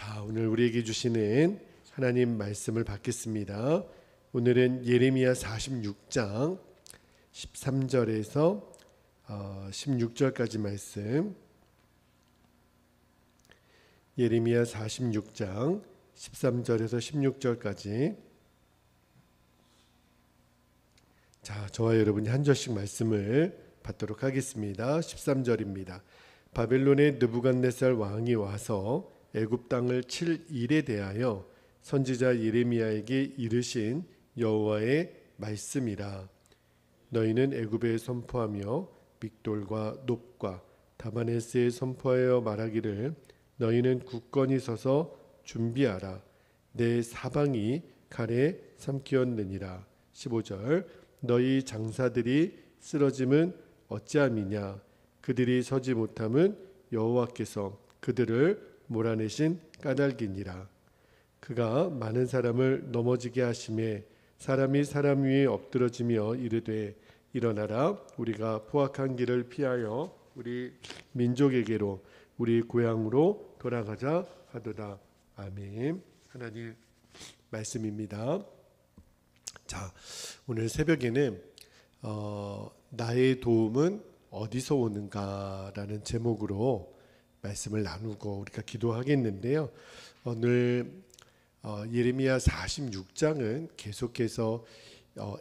자, 오늘 우리에게 주시는 하나님 말씀을 받겠습니다. 오늘은 예레미야 46장 13절에서 16절까지 말씀. 예레미야 46장 13절에서 16절까지. 자, 저와 여러분이 한 절씩 말씀을 받도록 하겠습니다. 13절입니다. 바벨론의 느부갓네살 왕이 와서 애굽 땅을 칠 일에 대하여 선지자 예레미야에게 이르신 여호와의 말씀이라. 너희는 애굽에 선포하며 믹돌과 놉과 다바네스에 선포하여 말하기를 너희는 굳건히 서서 준비하라. 내 사방이 칼에 삼키었느니라. 15절 너희 장사들이 쓰러짐은 어찌함이냐. 그들이 서지 못함은 여호와께서 그들을 몰아내신 까닭이니라. 그가 많은 사람을 넘어지게 하심에 사람이 사람 위에 엎드러지며 이르되 일어나라. 우리가 포악한 길을 피하여 우리 민족에게로 우리 고향으로 돌아가자 하도다. 아멘. 하나님 말씀입니다. 자, 오늘 새벽에는 나의 도움은 어디서 오는가라는 제목으로 말씀을 나누고 우리가 기도하겠는데요. 오늘 예레미야 46장은 계속해서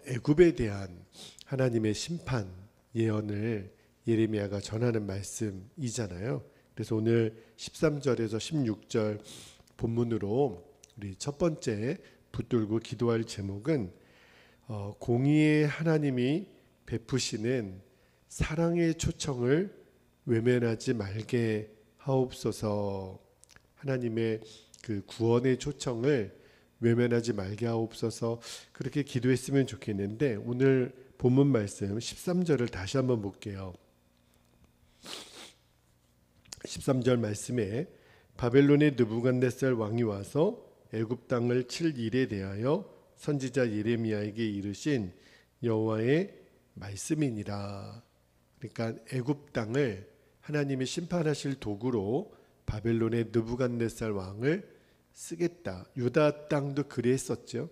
애굽에 대한 하나님의 심판 예언을 예레미야가 전하는 말씀이잖아요. 그래서 오늘 13절에서 16절 본문으로 우리 첫 번째 붙들고 기도할 제목은 공의의 하나님이 베푸시는 사랑의 초청을 외면하지 말게 하옵소서. 하나님의 그 구원의 초청을 외면하지 말게 하옵소서. 그렇게 기도했으면 좋겠는데 오늘 본문 말씀 13절을 다시 한번 볼게요. 13절 말씀에 바벨론의 느부갓네살 왕이 와서 애굽 땅을 칠 일에 대하여 선지자 예레미야에게 이르신 여호와의 말씀이니라. 그러니까 애굽 땅을 하나님이 심판하실 도구로 바벨론의 느부갓네살 왕을 쓰겠다. 유다 땅도 그랬었죠.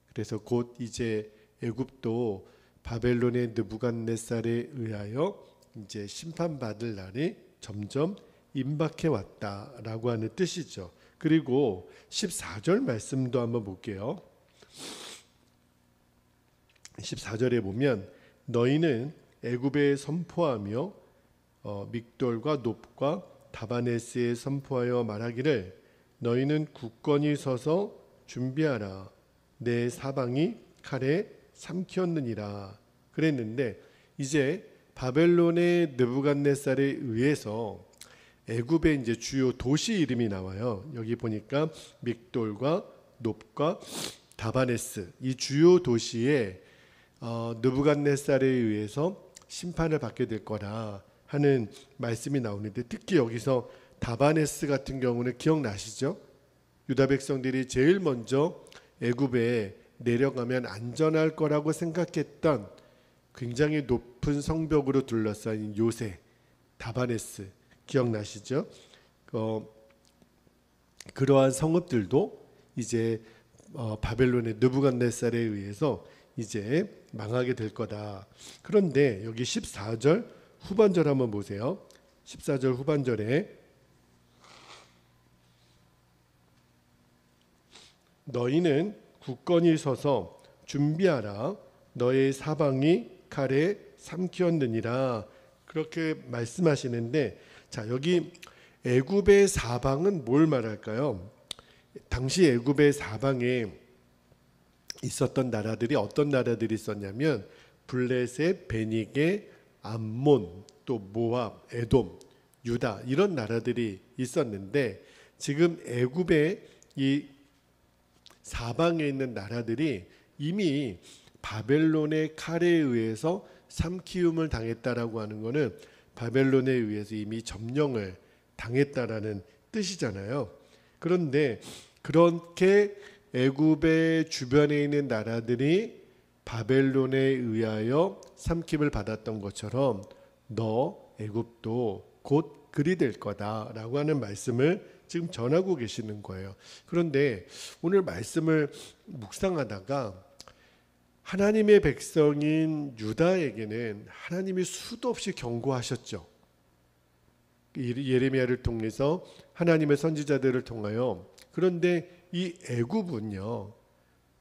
그래서 곧 이제 애굽도 바벨론의 느부갓네살에 의하여 이제 심판받을 날이 점점 임박해 왔다라고 하는 뜻이죠. 그리고 14절 말씀도 한번 볼게요. 14절에 보면 너희는 애굽에 선포하며 믹돌과 놉과 다바네스에 선포하여 말하기를 너희는 굳건히 서서 준비하라. 내 사방이 칼에 삼키었느니라. 그랬는데 이제 바벨론의 느부갓네살에 의해서 애굽의 이제 주요 도시 이름이 나와요. 여기 보니까 믹돌과 놉과 다바네스 이 주요 도시에 느부갓네살에 의해서 심판을 받게 될 거라 하는 말씀이 나오는데 특히 여기서 다바네스 같은 경우는 기억나시죠? 유다 백성들이 제일 먼저 애굽에 내려가면 안전할 거라고 생각했던 굉장히 높은 성벽으로 둘러싸인 요새 다바네스 기억나시죠? 그러한 성읍들도 이제 바벨론의 느부갓네살에 의해서 이제 망하게 될 거다. 그런데 여기 14절 후반절 한번 보세요. 14절 후반절에 너희는 굳건히 서서 준비하라. 너의 사방이 칼에 삼키었느니라. 그렇게 말씀하시는데 자, 여기 애굽의 사방은 뭘 말할까요? 당시 애굽의 사방에 있었던 나라들이 어떤 나라들이 있었냐면 블레셋, 베니게, 암몬, 또 모압, 에돔, 유다 이런 나라들이 있었는데 지금 애굽의 이 사방에 있는 나라들이 이미 바벨론의 칼에 의해서 삼키움을 당했다라고 하는 것은 바벨론에 의해서 이미 점령을 당했다라는 뜻이잖아요. 그런데 그렇게 애굽의 주변에 있는 나라들이 바벨론에 의하여 삼킴을 받았던 것처럼 너 애굽도 곧 그리 될 거다라고 하는 말씀을 지금 전하고 계시는 거예요. 그런데 오늘 말씀을 묵상하다가 하나님의 백성인 유다에게는 하나님이 수도 없이 경고하셨죠. 예레미야를 통해서 하나님의 선지자들을 통하여. 그런데 이 애굽은요,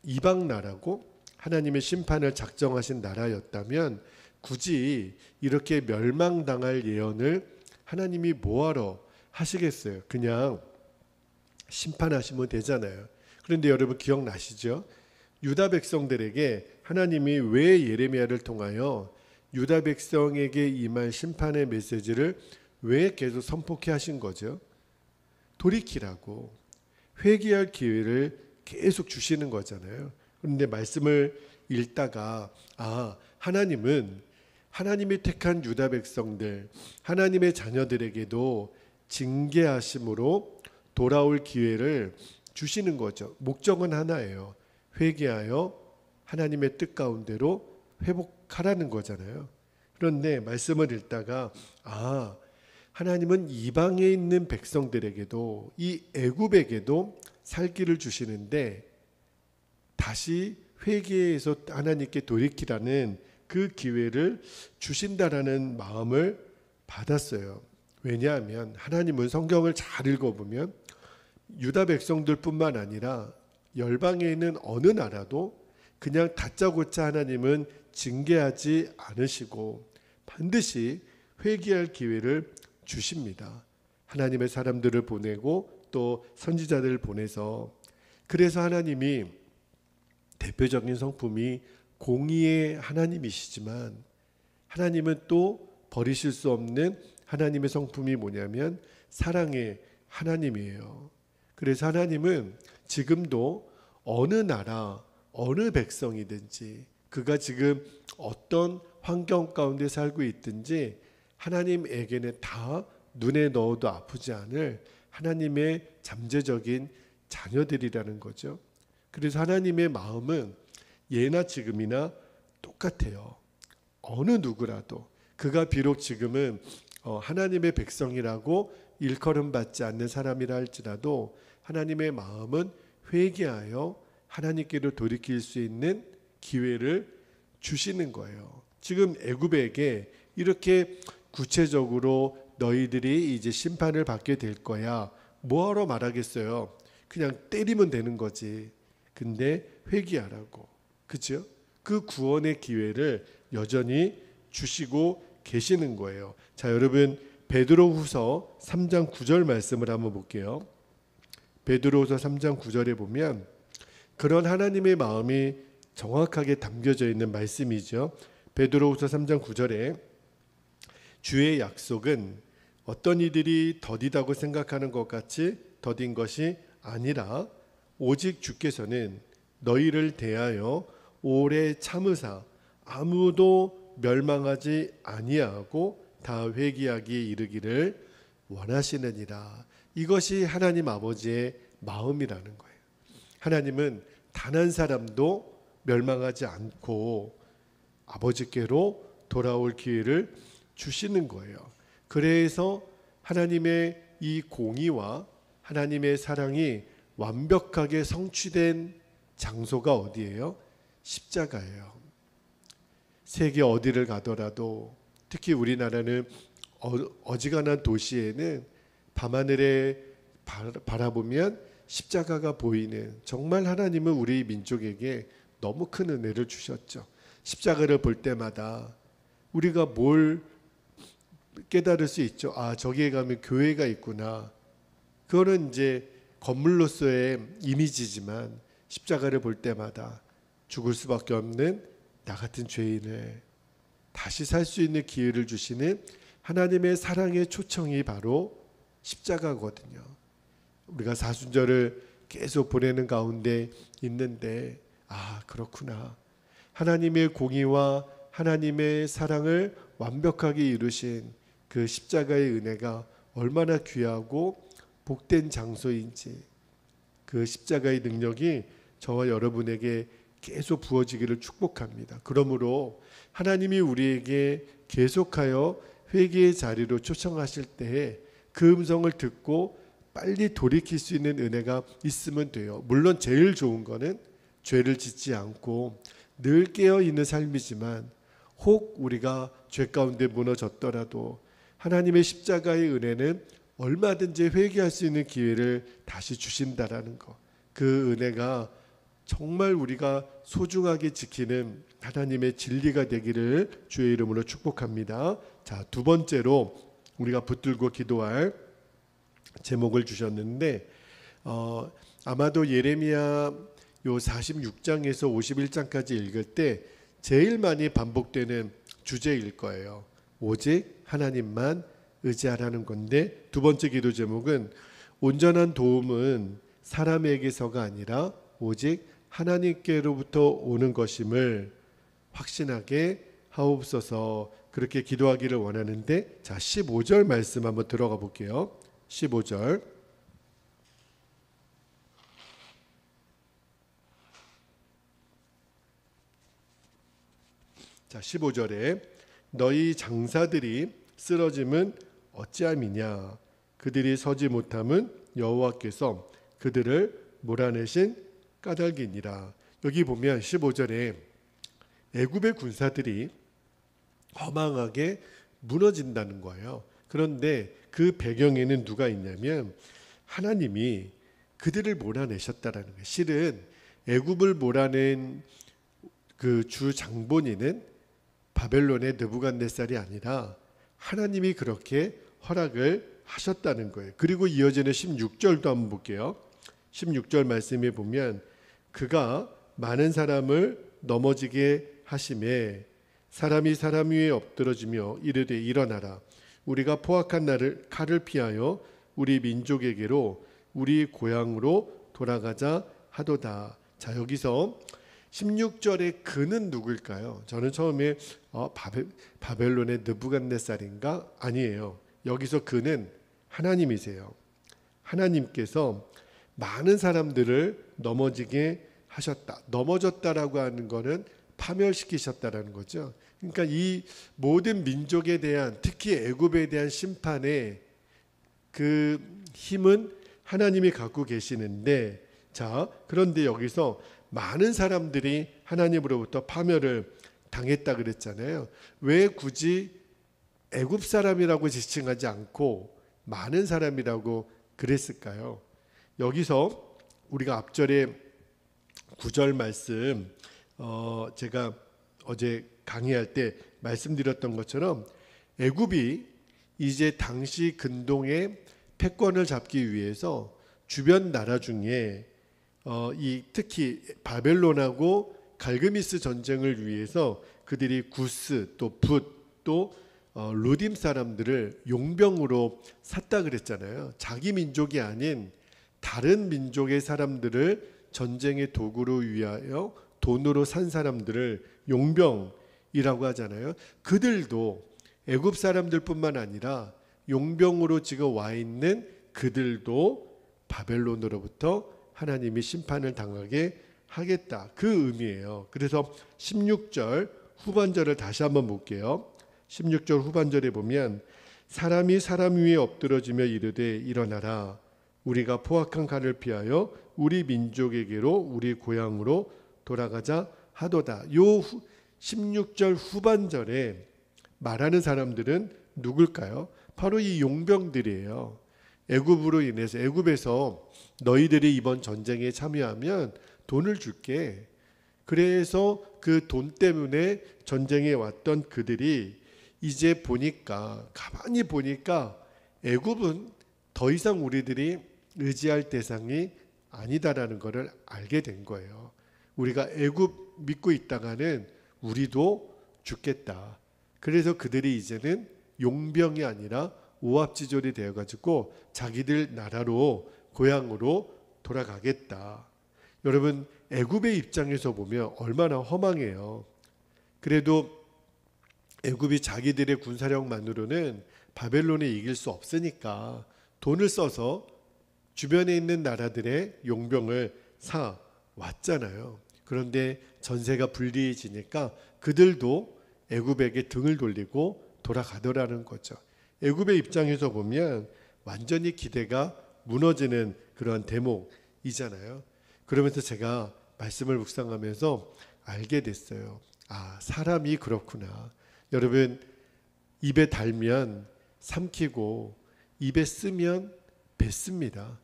이방 나라고 하나님의 심판을 작정하신 나라였다면 굳이 이렇게 멸망당할 예언을 하나님이 뭐하러 하시겠어요? 그냥 심판하시면 되잖아요. 그런데 여러분 기억나시죠? 유다 백성들에게 하나님이 왜 예레미야를 통하여 유다 백성에게 임할 심판의 메시지를 왜 계속 선포케 하신 거죠? 돌이키라고, 회개할 기회를 계속 주시는 거잖아요. 그런데 말씀을 읽다가 하나님은 하나님이 택한 유다 백성들, 하나님의 자녀들에게도 징계하심으로 돌아올 기회를 주시는 거죠. 목적은 하나예요. 회개하여 하나님의 뜻 가운데로 회복하라는 거잖아요. 그런데 말씀을 읽다가 하나님은 이방에 있는 백성들에게도, 이 애굽에게도 살기를 주시는데 다시 회개해서 하나님께 돌이키라는 그 기회를 주신다라는 마음을 받았어요. 왜냐하면 하나님은 성경을 잘 읽어보면 유다 백성들뿐만 아니라 열방에 있는 어느 나라도 그냥 다짜고짜 하나님은 징계하지 않으시고 반드시 회개할 기회를 주십니다. 하나님의 사람들을 보내고 또 선지자들을 보내서. 그래서 하나님이 대표적인 성품이 공의의 하나님이시지만 하나님은 또 버리실 수 없는 하나님의 성품이 뭐냐면 사랑의 하나님이에요. 그래서 하나님은 지금도 어느 나라, 어느 백성이든지 그가 지금 어떤 환경 가운데 살고 있든지 하나님에게는 다 눈에 넣어도 아프지 않을 하나님의 잠재적인 자녀들이라는 거죠. 그래서 하나님의 마음은 예나 지금이나 똑같아요. 어느 누구라도 그가 비록 지금은 하나님의 백성이라고 일컬음 받지 않는 사람이라 할지라도 하나님의 마음은 회개하여 하나님께로 돌이킬 수 있는 기회를 주시는 거예요. 지금 애굽에게 이렇게 구체적으로 너희들이 이제 심판을 받게 될 거야, 뭐하러 말하겠어요? 그냥 때리면 되는 거지. 근데 회개하라고, 그렇죠? 그 구원의 기회를 여전히 주시고 계시는 거예요. 자, 여러분 베드로후서 3장 9절 말씀을 한번 볼게요. 베드로후서 3장 9절에 보면 그런 하나님의 마음이 정확하게 담겨져 있는 말씀이죠. 베드로후서 3장 9절에 주의 약속은 어떤 이들이 더디다고 생각하는 것 같이 더딘 것이 아니라 오직 주께서는 너희를 대하여 오래 참으사 아무도 멸망하지 아니하고 다 회개하기에 이르기를 원하시느니라. 이것이 하나님 아버지의 마음이라는 거예요. 하나님은 단 한 사람도 멸망하지 않고 아버지께로 돌아올 기회를 주시는 거예요. 그래서 하나님의 이 공의와 하나님의 사랑이 완벽하게 성취된 장소가 어디예요? 십자가예요. 세계 어디를 가더라도 특히 우리나라는 어지간한 도시에는 밤하늘에 바라보면 십자가가 보이는, 정말 하나님은 우리 민족에게 너무 큰 은혜를 주셨죠. 십자가를 볼 때마다 우리가 뭘 깨달을 수 있죠. 저기에 가면 교회가 있구나. 그거는 이제 건물로서의 이미지지만 십자가를 볼 때마다 죽을 수밖에 없는 나 같은 죄인을 다시 살 수 있는 기회를 주시는 하나님의 사랑의 초청이 바로 십자가거든요. 우리가 사순절을 계속 보내는 가운데 있는데 그렇구나. 하나님의 공의와 하나님의 사랑을 완벽하게 이루신 그 십자가의 은혜가 얼마나 귀하고 복된 장소인지, 그 십자가의 능력이 저와 여러분에게 계속 부어지기를 축복합니다. 그러므로 하나님이 우리에게 계속하여 회개의 자리로 초청하실 때에 그 음성을 듣고 빨리 돌이킬 수 있는 은혜가 있으면 돼요. 물론 제일 좋은 거는 죄를 짓지 않고 늘 깨어있는 삶이지만 혹 우리가 죄 가운데 무너졌더라도 하나님의 십자가의 은혜는 얼마든지 회개할 수 있는 기회를 다시 주신다라는 거. 그 은혜가 정말 우리가 소중하게 지키는 하나님의 진리가 되기를 주의 이름으로 축복합니다. 자, 두 번째로 우리가 붙들고 기도할 제목을 주셨는데 아마도 예레미야 요 46장에서 51장까지 읽을 때 제일 많이 반복되는 주제일 거예요. 오직 하나님만 의지하라는 건데, 두 번째 기도 제목은 온전한 도움은 사람에게서가 아니라 오직 하나님께로부터 오는 것임을 확신하게 하옵소서. 그렇게 기도하기를 원하는데, 자 15절 말씀 한번 들어가 볼게요. 15절. 자 15절에 너희 장사들이 쓰러짐은 어찌함이냐, 그들이 서지 못함은 여호와께서 그들을 몰아내신 까닭이니라. 여기 보면 15절에 애굽의 군사들이 허망하게 무너진다는 거예요. 그런데 그 배경에는 누가 있냐면 하나님이 그들을 몰아내셨다라는 거예요. 실은 애굽을 몰아낸 그 주 장본인은 바벨론의 느부갓네살이 아니라 하나님이 그렇게 허락을 하셨다는 거예요. 그리고 이어지는 16절도 한번 볼게요. 16절 말씀에 보면 그가 많은 사람을 넘어지게 하심에 사람이 사람 위에 엎드러지며 이르되 일어나라, 우리가 포악한 칼을 피하여 우리 민족에게로 우리 고향으로 돌아가자 하도다. 자, 여기서 16절의 그는 누굴까요? 저는 처음에 바벨론의 느부갓네살인가? 아니에요. 여기서 그는 하나님이세요. 하나님께서 많은 사람들을 넘어지게 하셨다. 넘어졌다라고 하는 거는 파멸시키셨다라는 거죠. 그러니까 이 모든 민족에 대한, 특히 애굽에 대한 심판의 그 힘은 하나님이 갖고 계시는데, 자, 그런데 여기서 많은 사람들이 하나님으로부터 파멸을 당했다 그랬잖아요. 왜 굳이 애굽 사람이라고 지칭하지 않고 많은 사람이라고 그랬을까요? 여기서 우리가 앞절에 9절 말씀, 제가 어제 강의할 때 말씀드렸던 것처럼 애굽이 이제 당시 근동의 패권을 잡기 위해서 주변 나라 중에 특히 바벨론하고 갈그미스 전쟁을 위해서 그들이 구스 또 붓 또 루딤 사람들을 용병으로 샀다 그랬잖아요. 자기 민족이 아닌 다른 민족의 사람들을 전쟁의 도구로 위하여 돈으로 산 사람들을 용병이라고 하잖아요. 그들도 애굽 사람들뿐만 아니라 용병으로 지금 와 있는 그들도 바벨론으로부터 하나님이 심판을 당하게 하겠다, 그 의미예요. 그래서 16절 후반절을 다시 한번 볼게요. 16절 후반절에 보면 사람이 사람 위에 엎드러지며 이르되 일어나라, 우리가 포악한 칼을 피하여 우리 민족에게로 우리 고향으로 돌아가자 하도다. 요 16절 후반절에 말하는 사람들은 누굴까요? 바로 이 용병들이에요. 애굽으로 인해서, 애굽에서 너희들이 이번 전쟁에 참여하면 돈을 줄게. 그래서 그 돈 때문에 전쟁에 왔던 그들이 이제 보니까, 가만히 보니까 애굽은 더 이상 우리들이 의지할 대상이 아니다라는 것을 알게 된 거예요. 우리가 애굽 믿고 있다가는 우리도 죽겠다. 그래서 그들이 이제는 용병이 아니라 오합지졸이 되어가지고 자기들 나라로, 고향으로 돌아가겠다. 여러분, 애굽의 입장에서 보면 얼마나 허망해요. 그래도 애굽이 자기들의 군사력만으로는 바벨론에 이길 수 없으니까 돈을 써서 주변에 있는 나라들의 용병을 사 왔잖아요. 그런데 전세가 불리해지니까 그들도 애굽에게 등을 돌리고 돌아가더라는 거죠. 애굽의 입장에서 보면 완전히 기대가 무너지는 그런 대목이잖아요. 그러면서 제가 말씀을 묵상하면서 알게 됐어요. 아, 사람이 그렇구나. 여러분, 입에 달면 삼키고 입에 쓰면 뱉습니다.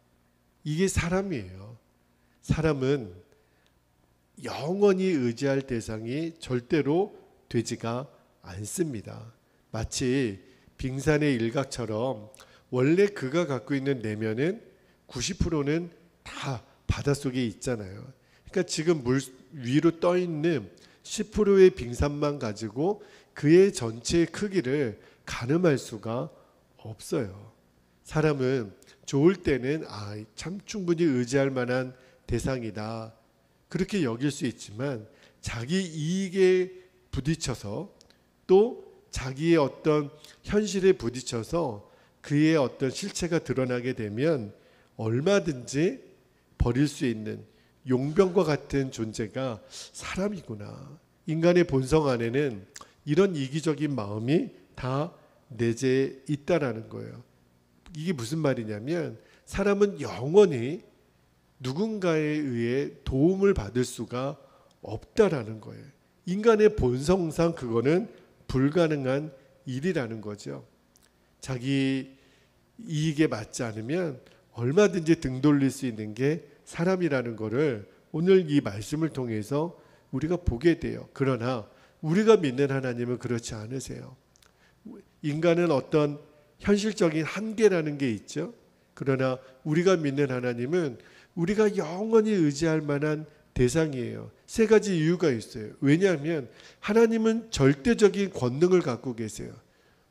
이게 사람이에요. 사람은 영원히 의지할 대상이 절대로 되지가 않습니다. 마치 빙산의 일각처럼 원래 그가 갖고 있는 내면은 90%는 다 바닷속에 있잖아요. 그러니까 지금 물 위로 떠 있는 10%의 빙산만 가지고 그의 전체의 크기를 가늠할 수가 없어요. 사람은 좋을 때는 참 충분히 의지할 만한 대상이다, 그렇게 여길 수 있지만 자기 이익에 부딪혀서 또 자기의 어떤 현실에 부딪혀서 그의 어떤 실체가 드러나게 되면 얼마든지 버릴 수 있는 용병과 같은 존재가 사람이구나. 인간의 본성 안에는 이런 이기적인 마음이 다 내재해 있다라는 거예요. 이게 무슨 말이냐면 사람은 영원히 누군가에 의해 도움을 받을 수가 없다라는 거예요. 인간의 본성상 그거는 불가능한 일이라는 거죠. 자기 이익에 맞지 않으면 얼마든지 등 돌릴 수 있는 게 사람이라는 거를 오늘 이 말씀을 통해서 우리가 보게 돼요. 그러나 우리가 믿는 하나님은 그렇지 않으세요. 인간은 어떤 현실적인 한계라는 게 있죠. 그러나 우리가 믿는 하나님은 우리가 영원히 의지할 만한 대상이에요. 세 가지 이유가 있어요. 왜냐하면 하나님은 절대적인 권능을 갖고 계세요.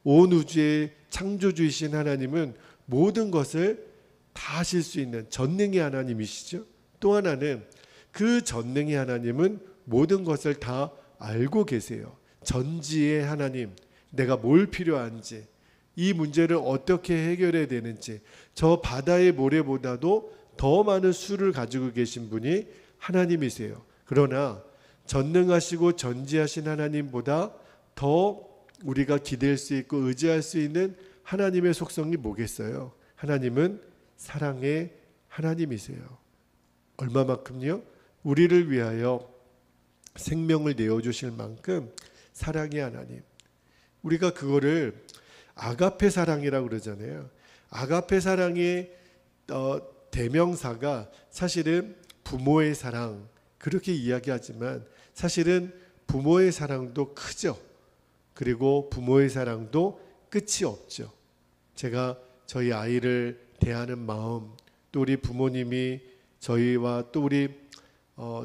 온 우주의 창조주이신 하나님은 모든 것을 다 하실 수 있는 전능의 하나님이시죠. 또 하나는 그 전능의 하나님은 모든 것을 다 알고 계세요. 전지의 하나님, 내가 뭘 필요한지, 이 문제를 어떻게 해결해야 되는지, 저 바다의 모래보다도 더 많은 수를 가지고 계신 분이 하나님이세요. 그러나 전능하시고 전지하신 하나님보다 더 우리가 기댈 수 있고 의지할 수 있는 하나님의 속성이 뭐겠어요? 하나님은 사랑의 하나님이세요. 얼마만큼요? 우리를 위하여 생명을 내어주실 만큼 사랑의 하나님. 우리가 그거를 아가페 사랑이라고 그러잖아요. 아가페 사랑의 대명사가 사실은 부모의 사랑, 그렇게 이야기하지만 사실은 부모의 사랑도 크죠. 그리고 부모의 사랑도 끝이 없죠. 제가 저희 아이를 대하는 마음, 또 우리 부모님이 저희와 또 우리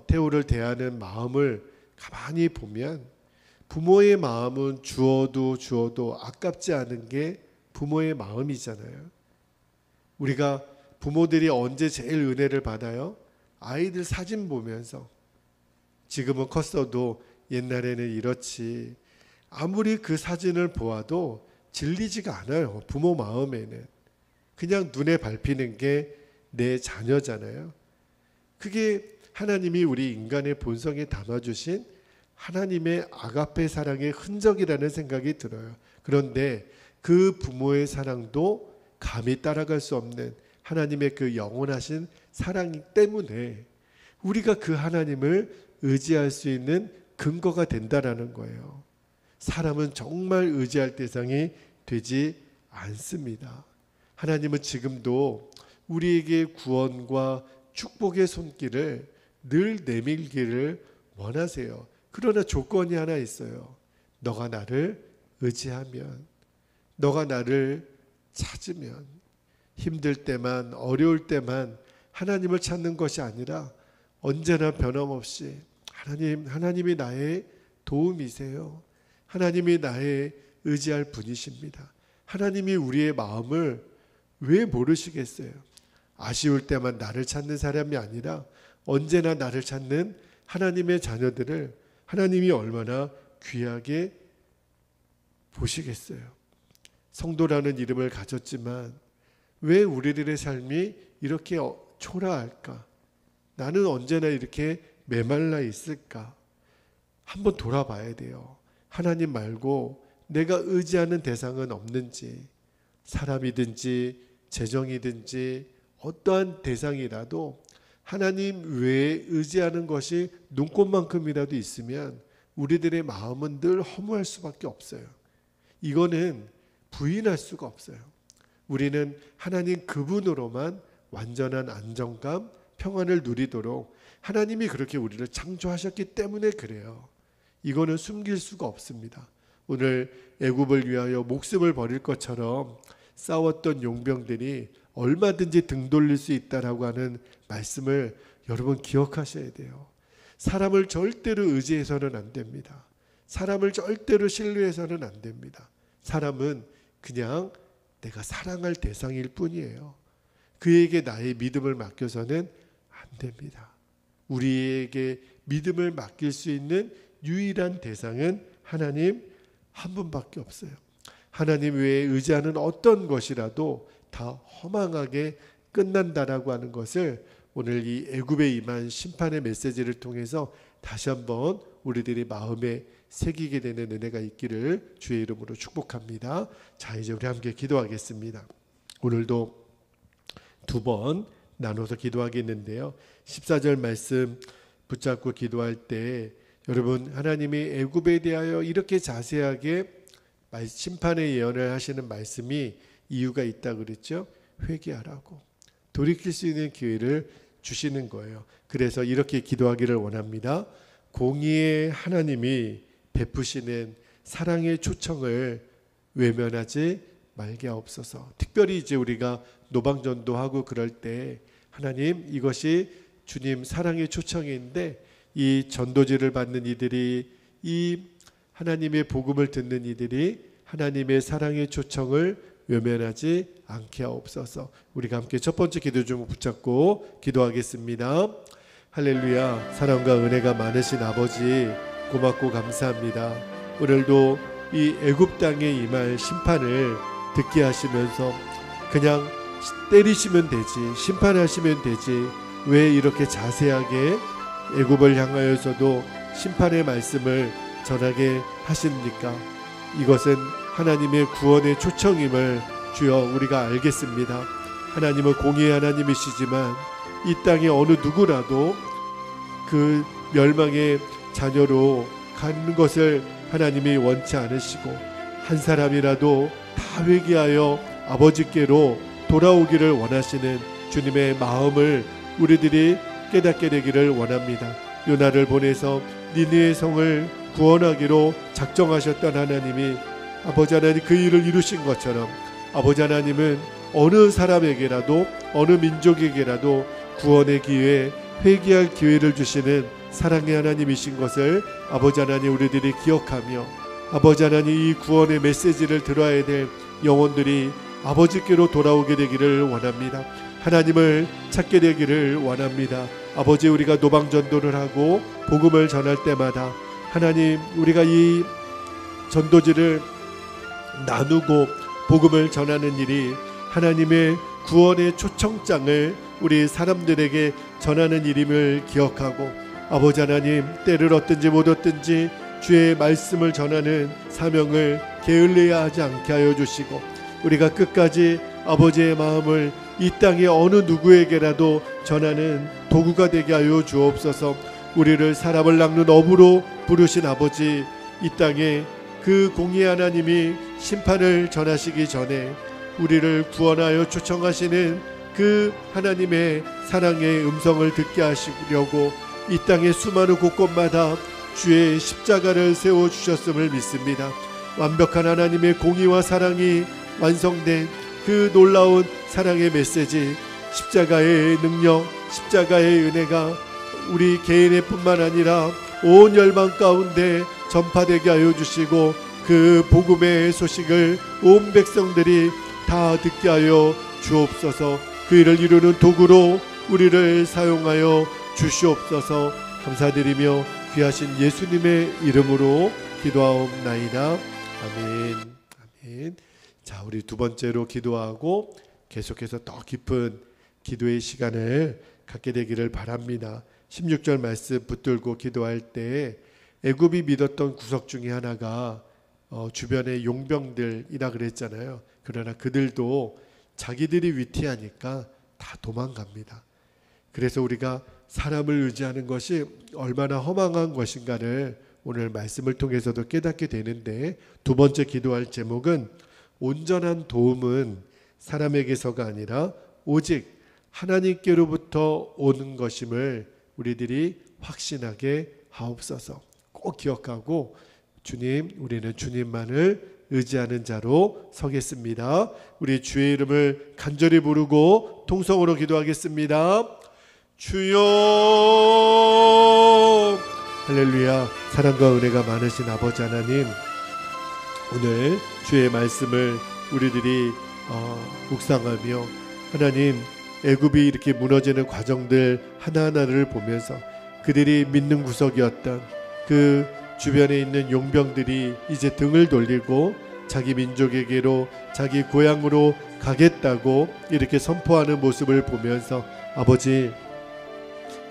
태우를 대하는 마음을 가만히 보면 부모의 마음은 주어도 아깝지 않은 게 부모의 마음이잖아요. 우리가 부모들이 언제 제일 은혜를 받아요? 아이들 사진 보면서. 지금은 컸어도 옛날에는 이렇지. 아무리 그 사진을 보아도 질리지가 않아요. 부모 마음에는. 그냥 눈에 밟히는 게 내 자녀잖아요. 그게 하나님이 우리 인간의 본성에 담아주신 하나님의 아가페 사랑의 흔적이라는 생각이 들어요. 그런데 그 부모의 사랑도 감히 따라갈 수 없는 하나님의 그 영원하신 사랑 때문에 우리가 그 하나님을 의지할 수 있는 근거가 된다라는 거예요. 사람은 정말 의지할 대상이 되지 않습니다. 하나님은 지금도 우리에게 구원과 축복의 손길을 늘 내밀기를 원하세요. 그러나 조건이 하나 있어요. 너가 나를 의지하면, 너가 나를 찾으면, 힘들 때만, 어려울 때만 하나님을 찾는 것이 아니라 언제나 변함없이 하나님이 나의 도움이세요. 하나님이 나의 의지할 분이십니다. 하나님이 우리의 마음을 왜 모르시겠어요? 아쉬울 때만 나를 찾는 사람이 아니라 언제나 나를 찾는 하나님의 자녀들을 하나님이 얼마나 귀하게 보시겠어요. 성도라는 이름을 가졌지만 왜 우리들의 삶이 이렇게 초라할까? 나는 언제나 이렇게 메말라 있을까? 한번 돌아봐야 돼요. 하나님 말고 내가 의지하는 대상은 없는지, 사람이든지 재정이든지 어떠한 대상이라도 하나님 외에 의지하는 것이 눈꽃만큼이라도 있으면 우리들의 마음은 늘 허무할 수밖에 없어요. 이거는 부인할 수가 없어요. 우리는 하나님 그분으로만 완전한 안정감, 평안을 누리도록 하나님이 그렇게 우리를 창조하셨기 때문에 그래요. 이거는 숨길 수가 없습니다. 오늘 애굽을 위하여 목숨을 버릴 것처럼 싸웠던 용병들이 얼마든지 등 돌릴 수 있다라고 하는 말씀을 여러분 기억하셔야 돼요. 사람을 절대로 의지해서는 안 됩니다. 사람을 절대로 신뢰해서는 안 됩니다. 사람은 그냥 내가 사랑할 대상일 뿐이에요. 그에게 나의 믿음을 맡겨서는 안 됩니다. 우리에게 믿음을 맡길 수 있는 유일한 대상은 하나님 한 분밖에 없어요. 하나님 외에 의지하는 어떤 것이라도 다 허망하게 끝난다라고 하는 것을 오늘 이 애굽에 임한 심판의 메시지를 통해서 다시 한번 우리들의 마음에 새기게 되는 은혜가 있기를 주의 이름으로 축복합니다. 자, 이제 우리 함께 기도하겠습니다. 오늘도 두 번 나눠서 기도하겠는데요. 14절 말씀 붙잡고 기도할 때 여러분, 하나님이 애굽에 대하여 이렇게 자세하게 심판의 예언을 하시는 말씀이 이유가 있다 그랬죠. 회개하라고, 돌이킬 수 있는 기회를 주시는 거예요. 그래서 이렇게 기도하기를 원합니다. 공의의 하나님이 베푸시는 사랑의 초청을 외면하지 말게 하옵소서. 특별히 이제 우리가 노방전도하고 그럴 때 하나님, 이것이 주님 사랑의 초청인데 이 전도지를 받는 이들이, 이 하나님의 복음을 듣는 이들이 하나님의 사랑의 초청을 외면하지 않게 하옵소서. 우리가 함께 첫 번째 기도 좀 붙잡고 기도하겠습니다. 할렐루야. 사랑과 은혜가 많으신 아버지, 고맙고 감사합니다. 오늘도 이 애굽 땅에 임할 심판을 듣게 하시면서 그냥 때리시면 되지, 심판하시면 되지, 왜 이렇게 자세하게 애굽을 향하여서도 심판의 말씀을 전하게 하십니까? 이것은 하나님의 구원의 초청임을 주여 우리가 알겠습니다. 하나님은 공의의 하나님이시지만 이 땅에 어느 누구라도 그 멸망의 자녀로 가는 것을 하나님이 원치 않으시고 한 사람이라도 다 회개하여 아버지께로 돌아오기를 원하시는 주님의 마음을 우리들이 깨닫게 되기를 원합니다. 요나를 보내서 니느웨 성을 구원하기로 작정하셨던 하나님이 아버지 하나님 그 일을 이루신 것처럼 아버지 하나님은 어느 사람에게라도 어느 민족에게라도 구원의 기회, 회개할 기회를 주시는 사랑의 하나님이신 것을 아버지 하나님 우리들이 기억하며 아버지 하나님 이 구원의 메시지를 들어야 될 영혼들이 아버지께로 돌아오게 되기를 원합니다. 하나님을 찾게 되기를 원합니다. 아버지, 우리가 노방전도를 하고 복음을 전할 때마다 하나님, 우리가 이 전도지를 나누고 복음을 전하는 일이 하나님의 구원의 초청장을 우리 사람들에게 전하는 일임을 기억하고 아버지 하나님, 때를 얻든지 못 얻든지 주의 말씀을 전하는 사명을 게을리야 하지 않게 하여 주시고 우리가 끝까지 아버지의 마음을 이 땅의 어느 누구에게라도 전하는 도구가 되게 하여 주옵소서. 우리를 사람을 낚는 어부로 부르신 아버지, 이 땅에 그 공의 하나님이 심판을 전하시기 전에 우리를 구원하여 초청하시는 그 하나님의 사랑의 음성을 듣게 하시려고 이 땅의 수많은 곳곳마다 주의 십자가를 세워주셨음을 믿습니다. 완벽한 하나님의 공의와 사랑이 완성된 그 놀라운 사랑의 메시지, 십자가의 능력, 십자가의 은혜가 우리 개인의 뿐만 아니라 온 열방 가운데 전파되게 하여 주시고 그 복음의 소식을 온 백성들이 다 듣게 하여 주옵소서. 그 일을 이루는 도구로 우리를 사용하여 주시옵소서. 감사드리며 귀하신 예수님의 이름으로 기도하옵나이다. 아멘. 아멘. 자, 우리 두 번째로 기도하고 계속해서 더 깊은 기도의 시간을 갖게 되기를 바랍니다. 16절 말씀 붙들고 기도할 때 애굽이 믿었던 구석 중에 하나가 주변의 용병들이라 그랬잖아요. 그러나 그들도 자기들이 위태하니까 다 도망갑니다. 그래서 우리가 사람을 의지하는 것이 얼마나 허망한 것인가를 오늘 말씀을 통해서도 깨닫게 되는데, 두 번째 기도할 제목은 온전한 도움은 사람에게서가 아니라 오직 하나님께로부터 오는 것임을 우리들이 확신하게 하옵소서. 꼭 기억하고 주님, 우리는 주님만을 의지하는 자로 서겠습니다. 우리 주의 이름을 간절히 부르고 통성으로 기도하겠습니다. 주여. 할렐루야. 사랑과 은혜가 많으신 아버지 하나님, 오늘 주의 말씀을 우리들이 묵상하며 하나님, 애굽이 이렇게 무너지는 과정들 하나하나를 보면서 그들이 믿는 구석이었던 그 주변에 있는 용병들이 이제 등을 돌리고 자기 민족에게로, 자기 고향으로 가겠다고 이렇게 선포하는 모습을 보면서 아버지,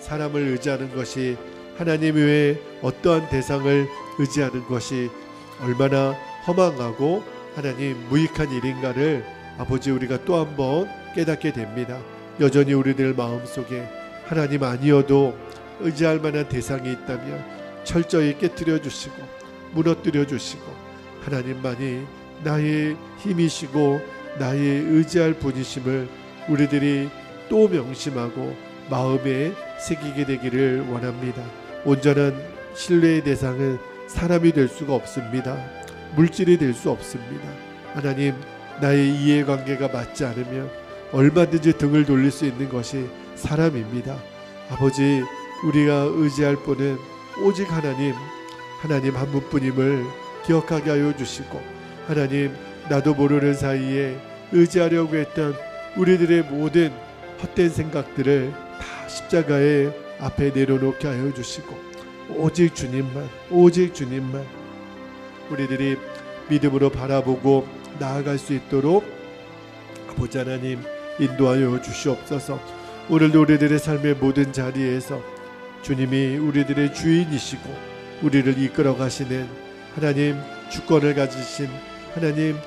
사람을 의지하는 것이, 하나님 외에 어떠한 대상을 의지하는 것이 얼마나 허망하고 하나님 무익한 일인가를 아버지 우리가 또 한 번 깨닫게 됩니다. 여전히 우리들 마음속에 하나님 아니어도 의지할 만한 대상이 있다면 철저히 깨뜨려 주시고 무너뜨려 주시고 하나님만이 나의 힘이시고 나의 의지할 분이심을 우리들이 또 명심하고 마음에 새기게 되기를 원합니다. 온전한 신뢰의 대상은 사람이 될 수가 없습니다. 물질이 될 수 없습니다. 하나님, 나의 이해관계가 맞지 않으면 얼마든지 등을 돌릴 수 있는 것이 사람입니다. 아버지, 우리가 의지할 분은 오직 하나님 한 분뿐임을 기억하게 하여 주시고, 하나님, 나도 모르는 사이에 의지하려고 했던 우리들의 모든 헛된 생각들을 다 십자가의 앞에 내려놓게 하여 주시고 오직 주님만 우리들이 믿음으로 바라보고 나아갈 수 있도록 아버지 하나님 인도하여 주시옵소서. 오늘도 우리들의 삶의 모든 자리에서 주님이 우리들의 주인이시고 우리를 이끌어 가시는 하나님, 주권을 가지신 하나님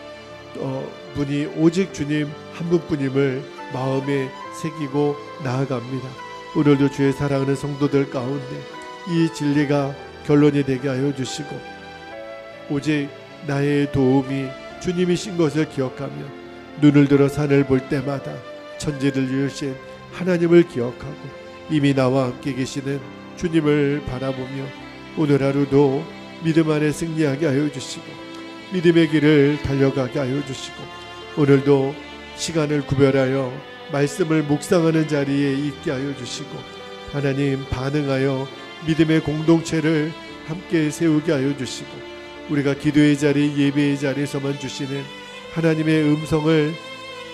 분이 오직 주님 한 분뿐임을 마음에 새기고 나아갑니다. 오늘도 주의 사랑하는 성도들 가운데 이 진리가 결론이 되게 하여 주시고 오직 나의 도움이 주님이신 것을 기억하며 눈을 들어 산을 볼 때마다 천지를 지으신 하나님을 기억하고 이미 나와 함께 계시는 주님을 바라보며 오늘 하루도 믿음 안에 승리하게 하여 주시고 믿음의 길을 달려가게 하여 주시고 오늘도 시간을 구별하여 말씀을 묵상하는 자리에 있게 하여 주시고 하나님, 반응하여 믿음의 공동체를 함께 세우게 하여 주시고 우리가 기도의 자리, 예배의 자리에서만 주시는 하나님의 음성을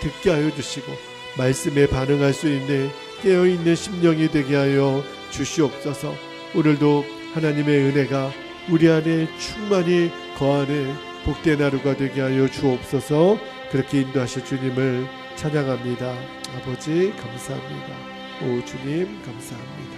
듣게 하여 주시고 말씀에 반응할 수 있는 깨어있는 심령이 되게 하여 주시옵소서. 오늘도 하나님의 은혜가 우리 안에 충만히 거하는 복된 하루가 되게 하여 주옵소서. 그렇게 인도하실 주님을 찬양합니다. 아버지 감사합니다. 오 주님 감사합니다.